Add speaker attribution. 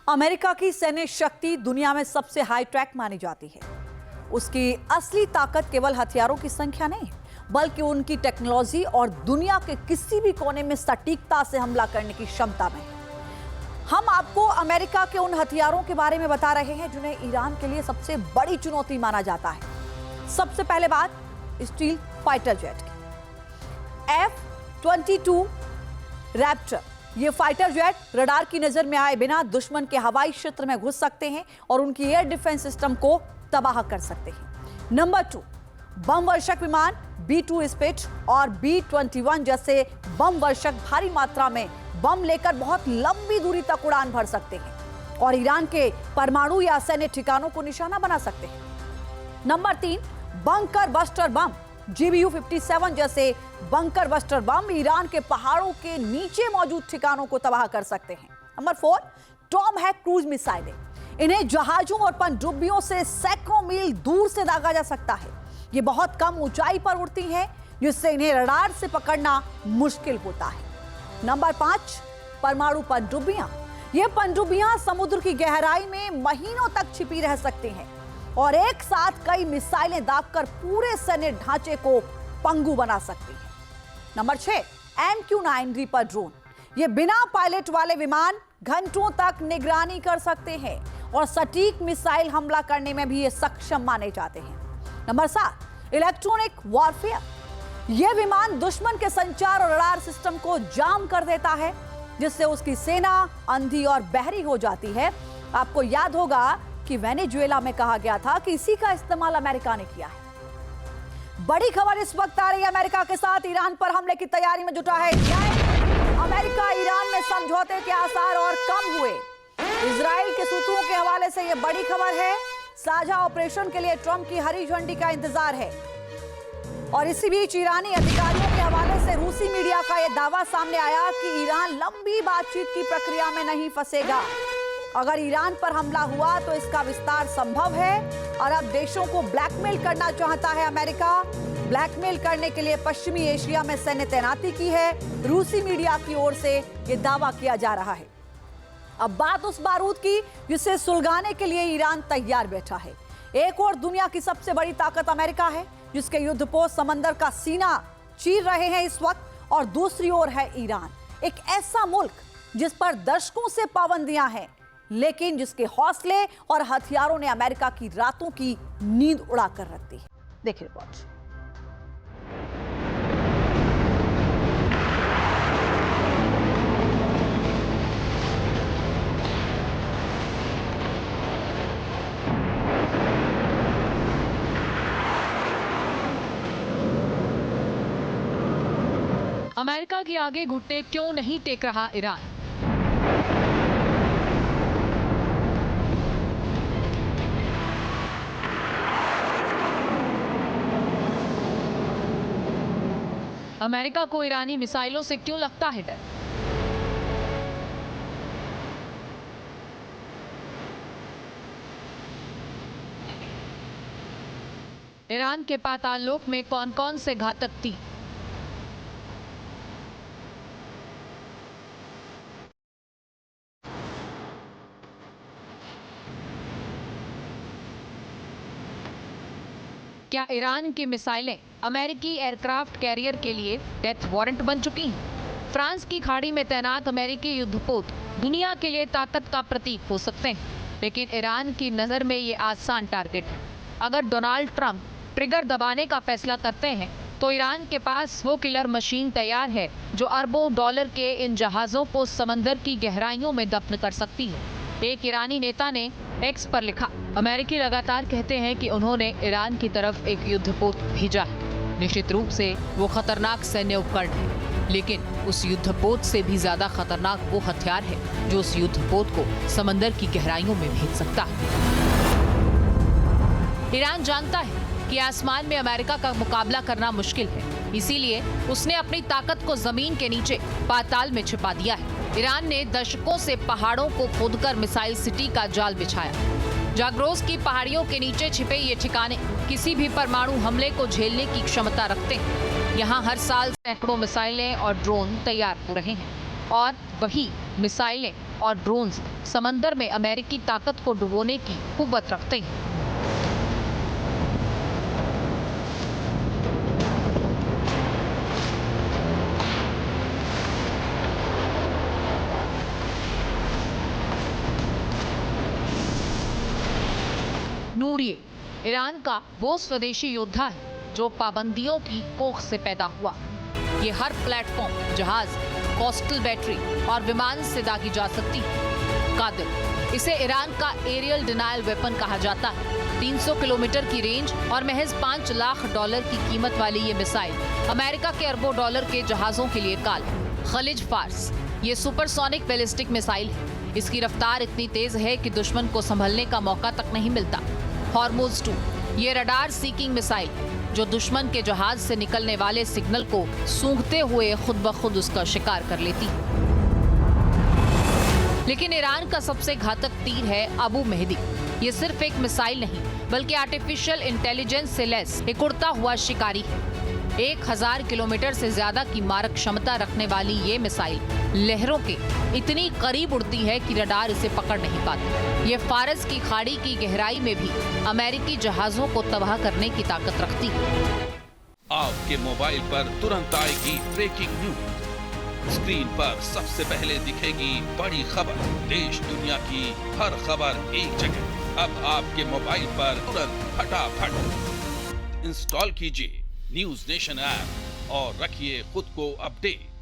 Speaker 1: America की सैन्य शक्ति दुनिया में सबसे हाई ट्रैक मानी जाती है। उसकी असली ताकत केवल हथियारों की संख्या नहीं, बल्कि उनकी टेक्नोलॉजी और दुनिया के किसी भी कोने में सटीकता से हमला करने की क्षमता में है। हम आपको अमेरिका के उन हथियारों के बारे में बता रहे हैं जिन्हें ईरान के लिए सबसे बड़ी चुनौती माना जाता है। सबसे पहले बात स्टील फाइटर जेट की। F-22 रैप्टर, ये फाइटर जेट रडार की नजर में आए बिना दुश्मन के हवाई क्षेत्र में घुस सकते हैं और उनकी एयर डिफेंस सिस्टम को तबाह कर सकते हैं। नंबर 2, बम वर्षक विमान B-2 स्पिट और B-21 जैसे बम वर्षक भारी मात्रा में बम लेकर बहुत लंबी दूरी तक उड़ान भर सकते हैं और ईरान के परमाणु या सैन्य ठिकानों को निशाना बना सकते हैं। Number 3, bunker buster bomb GBU-57 जैसे बंकर बस्टर बम ईरान के पहाड़ों के नीचे मौजूद ठिकानों को तबाह कर सकते हैं। नंबर 4, टॉमहैक क्रूज मिसाइलें, इन्हें जहाजों और पनडुब्बियों से सैकड़ों मील दूर से दागा जा सकता है। ये बहुत कम ऊंचाई पर उड़ती हैं, जिससे इन्हें रडार से पकड़ना मुश्किल होता है। नंबर 5, परमाणु पनडुब्बियां, ये पनडुब्बियां समुद्र की गहराई में महीनों तक छिपी रह सकती हैं और एक साथ कई मिसाइलें दागकर पूरे सैन्य ढांचे को पंगु बना सकती हैं। नंबर 6, MQ-9 रीपर ड्रोन, ये बिना पायलट वाले विमान घंटों तक निगरानी कर सकते हैं और सटीक मिसाइल हमला करने में भी ये सक्षम माने जाते हैं। नंबर 7, इलेक्ट्रॉनिक वॉरफेयर, यह विमान दुश्मन के संचार और रडार सिस्टम को जाम कर देता है, जिससे उसकी सेना अंधी और बहरी हो जाती है। आपको याद होगा कि वेनेजुएला में कहा गया था कि इसी का इस्तेमाल अमेरिका ने किया है। बड़ी खबर इस वक्त आ रही है, अमेरिका के साथ ईरान पर हमले की तैयारी में जुटा है। अमेरिका ईरान में समझौते के आसार और कम हुए। इजराइल के सूत्रों के हवाले से यह बड़ी खबर है। साझा ऑपरेशन के लिए ट्रंप की हरी झंडी का इंतजार है। और इसी बीच ईरानी अधिकारियों के हवाले से रूसी मीडिया का यह दावा सामने आया कि ईरान लंबी बातचीत की प्रक्रिया में नहीं फंसेगा। अगर ईरान पर हमला हुआ तो इसका विस्तार संभव है। अरब देशों को ब्लैकमेल करना चाहता है अमेरिका। ब्लैकमेल करने के लिए पश्चिमी एशिया में सैन्य तैनाती की है। रूसी मीडिया की ओर से यह दावा किया जा रहा है। अब बात उस बारूद की जिसे सुलगाने के लिए ईरान तैयार बैठा है। एक और दुनिया की सबसे बड़ी ताकत अमेरिका है, जिसके युद्धपोत समंदर का सीना चीर रहे हैं इस वक्त, और दूसरी ओर है ईरान, एक ऐसा मुल्क जिस पर दशकों से पाबंदियां हैं, लेकिन जिसके हौसले और हथियारों ने अमेरिका की रातों की नींद उड़ा कर रख दी है। देखिए रिपोर्ट।
Speaker 2: अमेरिका के आगे घुटने क्यों नहीं टेक रहा ईरान? अमेरिका को ईरानी मिसाइलों से क्यों लगता है डर? ईरान के पाताल लोक में कौन कौन से घातक तीर? क्या ईरान की मिसाइलें अमेरिकी एयरक्राफ्ट कैरियर के लिए डेथ वारंट बन चुकी हैं? फ्रांस की खाड़ी में तैनात अमेरिकी युद्धपोत दुनिया के लिए ताकत का प्रतीक हो सकते हैं, लेकिन ईरान की नज़र में ये आसान टारगेट है। अगर डोनाल्ड ट्रंप ट्रिगर दबाने का फैसला करते हैं तो ईरान के पास वो किलर मशीन तैयार है जो अरबों डॉलर के इन जहाज़ों को समंदर की गहराइयों में दफन कर सकती है। एक ईरानी नेता ने एक्स पर लिखा, अमेरिकी लगातार कहते हैं कि उन्होंने ईरान की तरफ एक युद्धपोत भेजा है। निश्चित रूप से वो खतरनाक सैन्य उपकरण है, लेकिन उस युद्धपोत से भी ज्यादा खतरनाक वो हथियार है जो उस युद्धपोत को समंदर की गहराइयों में भेज सकता है। ईरान जानता है कि आसमान में अमेरिका का मुकाबला करना मुश्किल है, इसीलिए उसने अपनी ताकत को जमीन के नीचे पाताल में छिपा दिया है। ईरान ने दशकों से पहाड़ों को खोदकर मिसाइल सिटी का जाल बिछाया। जाग्रोस की पहाड़ियों के नीचे छिपे ये ठिकाने किसी भी परमाणु हमले को झेलने की क्षमता रखते हैं। यहाँ हर साल सैकड़ों मिसाइलें और ड्रोन तैयार हो रहे हैं और वही मिसाइलें और ड्रोन्स समंदर में अमेरिकी ताकत को डुबोने की कुव्वत रखते हैं। नूरिए ईरान का वो स्वदेशी योद्धा है जो पाबंदियों की कोख से पैदा हुआ। ये हर प्लेटफॉर्म, जहाज, कोस्टल बैटरी और विमान से दागी जा सकती है। कादिर, इसे ईरान का एरियल डिनायल वेपन कहा जाता है। 300 किलोमीटर की रेंज और महज $5 लाख की कीमत वाली ये मिसाइल अमेरिका के अरबों डॉलर के जहाजों के लिए काल। खलीज फार्स, ये सुपरसोनिक बैलिस्टिक मिसाइल है। इसकी रफ्तार इतनी तेज है कि दुश्मन को संभलने का मौका तक नहीं मिलता। हॉर्मुज 2, ये रडार सीकिंग मिसाइल जो दुश्मन के जहाज से निकलने वाले सिग्नल को सूंघते हुए खुद ब खुद उसका शिकार कर लेती। लेकिन ईरान का सबसे घातक तीर है अबू मेहदी। ये सिर्फ एक मिसाइल नहीं बल्कि आर्टिफिशियल इंटेलिजेंस से लैस एक उड़ता हुआ शिकारी है। 1000 किलोमीटर से ज्यादा की मारक क्षमता रखने वाली ये मिसाइल लहरों के इतनी करीब उड़ती है कि रडार इसे पकड़ नहीं पाते। ये फारस की खाड़ी की गहराई में भी अमेरिकी जहाजों को तबाह करने की ताकत रखती है।
Speaker 3: आपके मोबाइल पर तुरंत आएगी ब्रेकिंग न्यूज। स्क्रीन पर सबसे पहले दिखेगी बड़ी खबर। देश दुनिया की हर खबर एक जगह। अब आपके मोबाइल पर तुरंत फटाफट इंस्टॉल कीजिए न्यूज नेशन ऐप और रखिए खुद को अपडेट।